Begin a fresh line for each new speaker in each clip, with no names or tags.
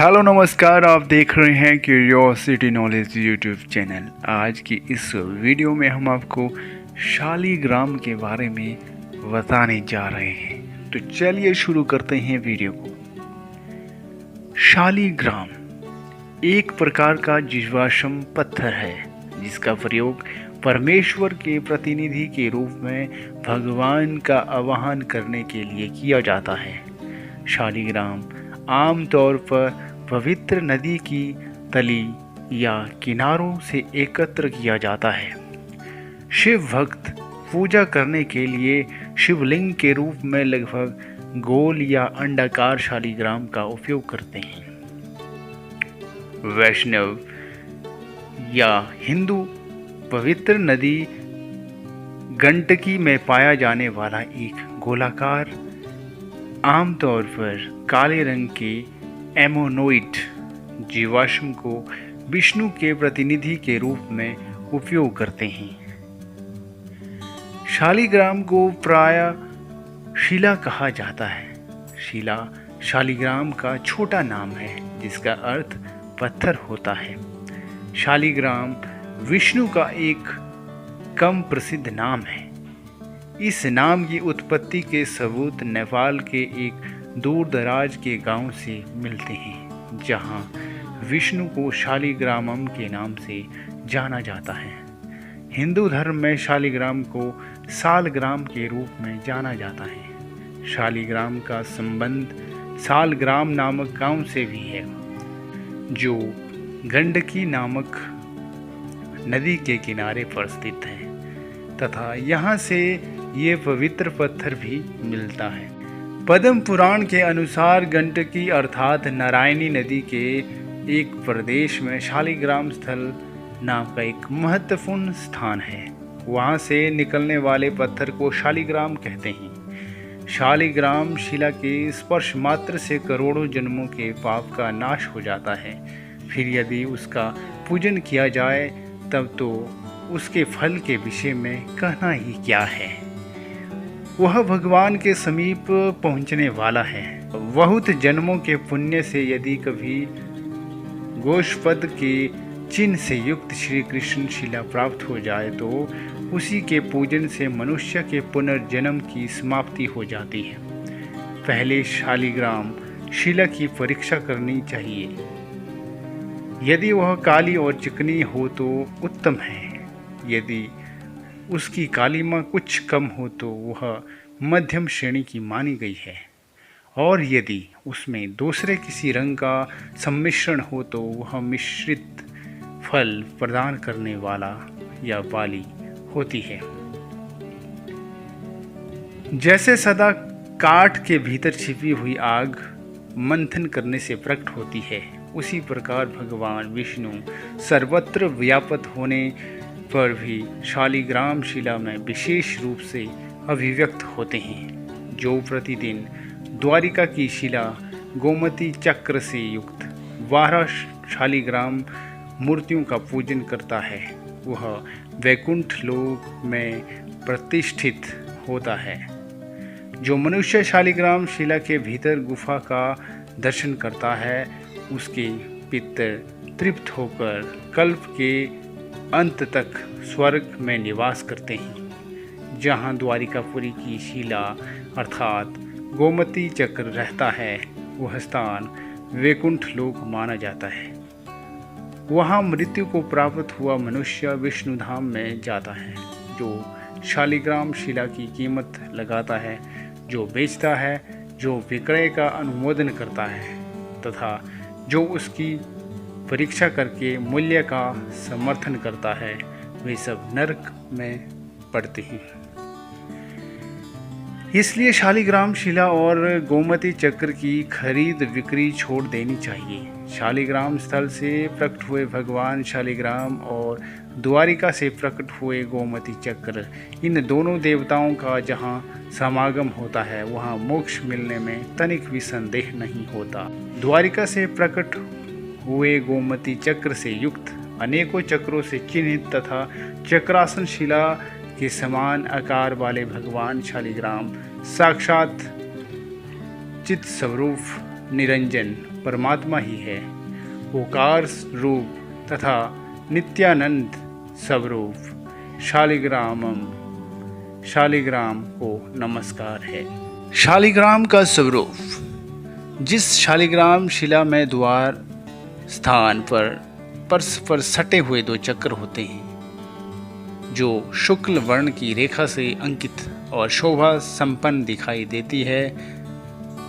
Hello नमस्कार, आप देख रहे हैं क्यूरियोसिटी नॉलेज यूट्यूब चैनल। आज की इस वीडियो में हम आपको शालिग्राम के बारे में बताने जा रहे हैं। तो चलिए शुरू करते हैं वीडियो को। शालिग्राम एक प्रकार का जीवाश्म पत्थर है जिसका प्रयोग परमेश्वर के प्रतिनिधि के रूप में भगवान का आवाहन करने के लिए किया जाता है। शालिग्राम आमतौर पर पवित्र नदी की तली या किनारों से एकत्र किया जाता है। शिव भक्त पूजा करने के लिए शिवलिंग के रूप में लगभग गोल या अंडाकार शालिग्राम का उपयोग करते हैं। वैष्णव या हिंदू पवित्र नदी गंडकी में पाया जाने वाला एक गोलाकार, आमतौर पर काले रंग के एमोनोइड जीवाश्म को विष्णु के प्रतिनिधि के रूप में उपयोग करते हैं। शालिग्राम को प्रायः शिला कहा जाता है। शिला शालिग्राम का छोटा नाम है जिसका अर्थ पत्थर होता है। शालिग्राम विष्णु का एक कम प्रसिद्ध नाम है। इस नाम की उत्पत्ति के सबूत नेपाल के एक दूर दराज के गांव से मिलते हैं जहां विष्णु को शालिग्रामम के नाम से जाना जाता है। हिंदू धर्म में शालिग्राम को सालग्राम के रूप में जाना जाता है। शालिग्राम का संबंध सालग्राम नामक गांव से भी है जो गंडकी नामक नदी के किनारे पर स्थित है तथा यहाँ से ये पवित्र पत्थर भी मिलता है। पद्म पुराण के अनुसार गंडकी अर्थात नारायणी नदी के एक प्रदेश में शालिग्राम स्थल नाम का एक महत्वपूर्ण स्थान है। वहाँ से निकलने वाले पत्थर को शालिग्राम कहते हैं। शालिग्राम शिला के स्पर्श मात्र से करोड़ों जन्मों के पाप का नाश हो जाता है। फिर यदि उसका पूजन किया जाए तब तो उसके फल के विषय में कहना ही क्या है। वह भगवान के समीप पहुंचने वाला है। बहुत जन्मों के पुण्य से यदि कभी गोष्पद के चिन्ह से युक्त श्री कृष्ण शिला प्राप्त हो जाए तो उसी के पूजन से मनुष्य के पुनर्जन्म की समाप्ति हो जाती है। पहले शालिग्राम शिला की परीक्षा करनी चाहिए। यदि वह काली और चिकनी हो तो उत्तम है। यदि उसकी कालीमा कुछ कम हो तो वह मध्यम श्रेणी की मानी गई है और यदि उसमें दूसरे किसी रंग का सम्मिश्रण हो तो वह मिश्रित फल प्रदान करने वाला या वाली होती है। जैसे सदा काठ के भीतर छिपी हुई आग मंथन करने से प्रकट होती है, उसी प्रकार भगवान विष्णु सर्वत्र व्याप्त होने पर भी शालिग्राम शिला में विशेष रूप से अभिव्यक्त होते हैं। जो प्रतिदिन द्वारिका की शिला गोमती चक्र से युक्त 12 शालिग्राम मूर्तियों का पूजन करता है वह वैकुंठ लोक में प्रतिष्ठित होता है। जो मनुष्य शालिग्राम शिला के भीतर गुफा का दर्शन करता है उसके पितर तृप्त होकर कल्प के अंत तक स्वर्ग में निवास करते हैं। जहाँ द्वारिकापुरी की शिला अर्थात गोमती चक्र रहता है वह स्थान वैकुंठ लोक माना जाता है। वहाँ मृत्यु को प्राप्त हुआ मनुष्य विष्णु धाम में जाता है। जो शालिग्राम शिला की कीमत लगाता है, जो बेचता है, जो विक्रय का अनुमोदन करता है तथा जो उसकी परीक्षा करके मूल्य का समर्थन करता है वे सब नरक में पड़ते हैं। इसलिए शालिग्राम शिला और गोमती चक्र की खरीद बिक्री छोड़ देनी चाहिए। शालिग्राम स्थल से प्रकट हुए भगवान शालिग्राम और द्वारिका से प्रकट हुए गोमती चक्र, इन दोनों देवताओं का जहाँ समागम होता है वहाँ मोक्ष मिलने में तनिक भी संदेह नहीं होता। द्वारिका से प्रकट हुए गोमती चक्र से युक्त अनेकों चक्रों से चिन्हित तथा चक्रासन शिला के समान आकार वाले भगवान शालिग्राम साक्षात चित स्वरूप निरंजन परमात्मा ही है, ओकार रूप तथा नित्यानंद स्वरूप शालिग्राम को नमस्कार है। शालिग्राम का स्वरूप। जिस शालिग्राम शिला में द्वार स्थान पर परस्पर सटे हुए 2 चक्र होते हैं, जो शुक्ल वर्ण की रेखा से अंकित और शोभा संपन्न दिखाई देती है,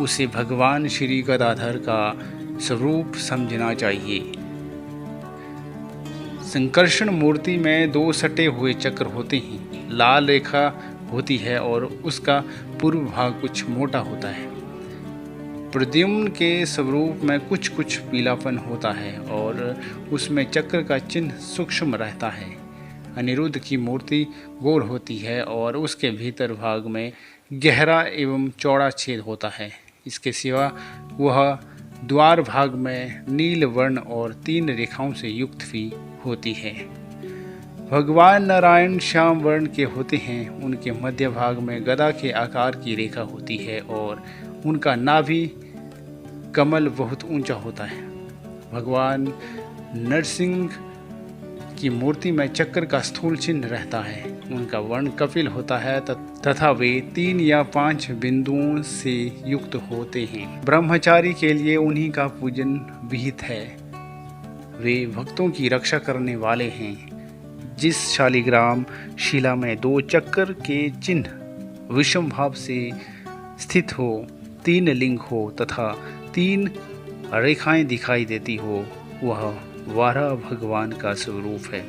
उसे भगवान श्री गदाधर का स्वरूप समझना चाहिए। संकर्षण मूर्ति में 2 सटे हुए चक्र होते हैं, लाल रेखा होती है और उसका पूर्व भाग कुछ मोटा होता है। प्रद्युम्न के स्वरूप में कुछ कुछ पीलापन होता है और उसमें चक्र का चिन्ह सूक्ष्म रहता है। अनिरुद्ध की मूर्ति गोल होती है और उसके भीतर भाग में गहरा एवं चौड़ा छेद होता है। इसके सिवा वह द्वार भाग में नील वर्ण और 3 रेखाओं से युक्त भी होती है। भगवान नारायण श्याम वर्ण के होते हैं। उनके मध्य भाग में गदा के आकार की रेखा होती है और उनका नाभि कमल बहुत ऊंचा होता है। भगवान नरसिंह की मूर्ति में चक्र का स्थूल चिन्ह रहता है। उनका वर्ण कपिल होता है तथा वे 3 या 5 बिंदुओं से युक्त होते हैं। ब्रह्मचारी के लिए उन्हीं का पूजन विहित है। वे भक्तों की रक्षा करने वाले हैं। जिस शालिग्राम शिला में 2 चक्र के चिन्ह विषम भाव से स्थित हो, 3 लिंग हो तथा 3 रेखाएं दिखाई देती हो, वह वाराह भगवान का स्वरूप है।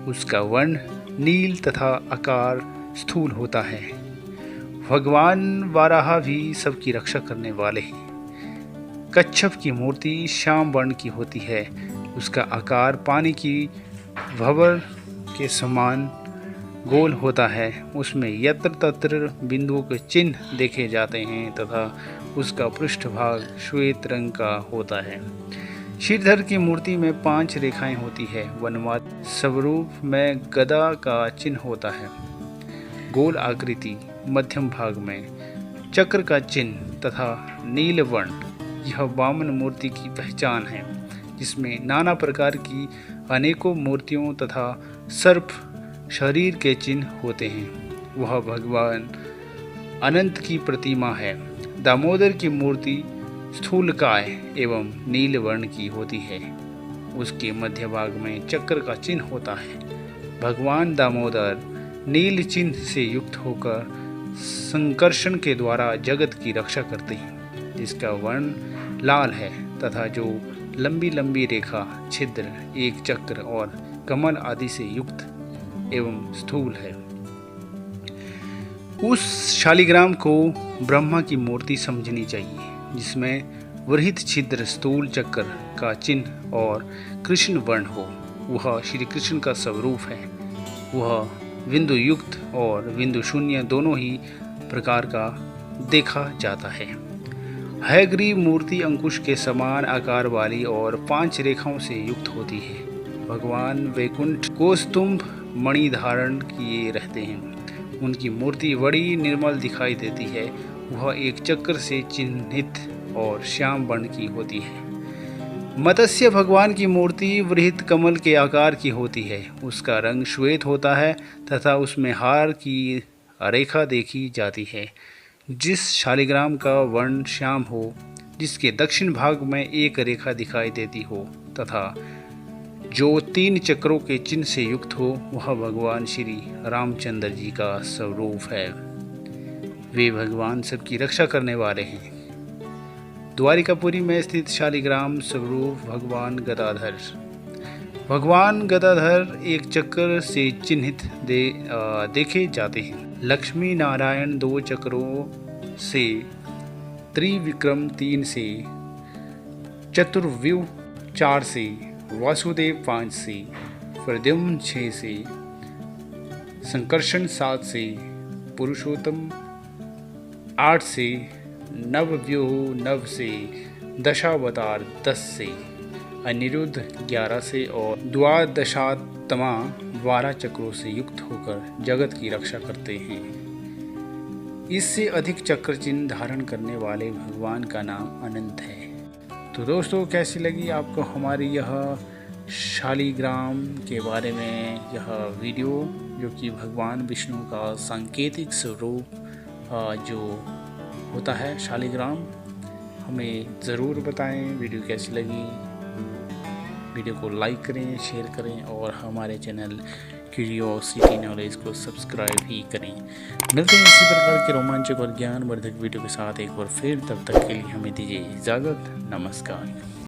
उसका वर्ण नील तथा आकार स्थूल होता है। भगवान वाराह भी सबकी रक्षा करने वाले हैं। कच्छप की मूर्ति श्याम वर्ण की होती है। उसका आकार पानी की भंवर के समान गोल होता है। उसमें यत्र तत्र बिंदुओं के चिन्ह देखे जाते हैं तथा उसका पृष्ठभाग श्वेत रंग का होता है। श्रीधर की मूर्ति में 5 रेखाएं होती है। वनमाला स्वरूप में गदा का चिन्ह होता है। गोल आकृति, मध्यम भाग में चक्र का चिन्ह तथा नील वर्ण, यह वामन मूर्ति की पहचान है, जिसमें नाना प्रकार की अनेकों मूर्तियों तथा सर्प शरीर के चिन्ह होते हैं। वह भगवान अनंत की प्रतिमा है। दामोदर की मूर्ति स्थूलकाय एवं नील वर्ण की होती है। उसके मध्य भाग में चक्र का चिन्ह होता है। भगवान दामोदर नील चिन्ह से युक्त होकर संकर्षण के द्वारा जगत की रक्षा करते हैं, जिसका वर्ण लाल है तथा जो लंबी लंबी रेखा, छिद्र, एक चक्र और कमल आदि से युक्त एवं स्थूल है। उस शालिग्राम को ब्रह्मा की मूर्ति समझनी चाहिए, जिसमें वृहित छिद्र, स्थूल चक्र का चिन्ह और कृष्ण वर्ण हो। वह श्री कृष्ण का स्वरूप है। वह बिंदु युक्त और बिंदु शून्य दोनों ही प्रकार का देखा जाता है। हयग्रीव मूर्ति अंकुश के समान आकार वाली और 5 रेखाओं से युक्त होती है। भगवान वैकुंठ कौस्तुभ मणि धारण किए रहते हैं। उनकी मूर्ति बड़ी निर्मल दिखाई देती है। वह एक चक्र से चिन्हित और श्याम वर्ण की होती है। मत्स्य भगवान की मूर्ति वृहत कमल के आकार की होती है। उसका रंग श्वेत होता है तथा उसमें हार की रेखा देखी जाती है। जिस शालिग्राम का वर्ण श्याम हो, जिसके दक्षिण भाग में एक रेखा दिखाई देती हो तथा जो 3 चक्रों के चिन्ह से युक्त हो, वह भगवान श्री रामचंद्र जी का स्वरूप है। वे भगवान सबकी रक्षा करने वाले हैं। द्वारिकापुरी में स्थित शालिग्राम स्वरूप भगवान गदाधर एक चक्र से चिन्हित देखे जाते हैं। लक्ष्मी नारायण 2 चक्रों से, त्रिविक्रम 3 से, चतुर्व्यूह 4 से, वासुदेव 5 से, प्रद्युम्न 6 से, संकर्षण 7 से, पुरुषोत्तम 8 से, नवव्यूह 9 से, दशावतार 10 से, अनिरुद्ध 11 से और द्वादशात्मा 12 चक्रों से युक्त होकर जगत की रक्षा करते हैं। इससे अधिक चक्र चिन्ह धारण करने वाले भगवान का नाम अनंत है। तो दोस्तों, कैसी लगी आपको हमारी यह शालिग्राम के बारे में यह वीडियो, जो कि भगवान विष्णु का सांकेतिक स्वरूप जो होता है शालिग्राम। हमें ज़रूर बताएं वीडियो कैसी लगी। वीडियो को लाइक करें, शेयर करें और हमारे चैनल क्यूरियोसिटी नॉलेज को सब्सक्राइब ही करें। मिलते हैं इसी प्रकार के रोमांचक और ज्ञानवर्धक वीडियो के साथ एक बार फिर। तब तक के लिए हमें दीजिए इजाज़त। नमस्कार।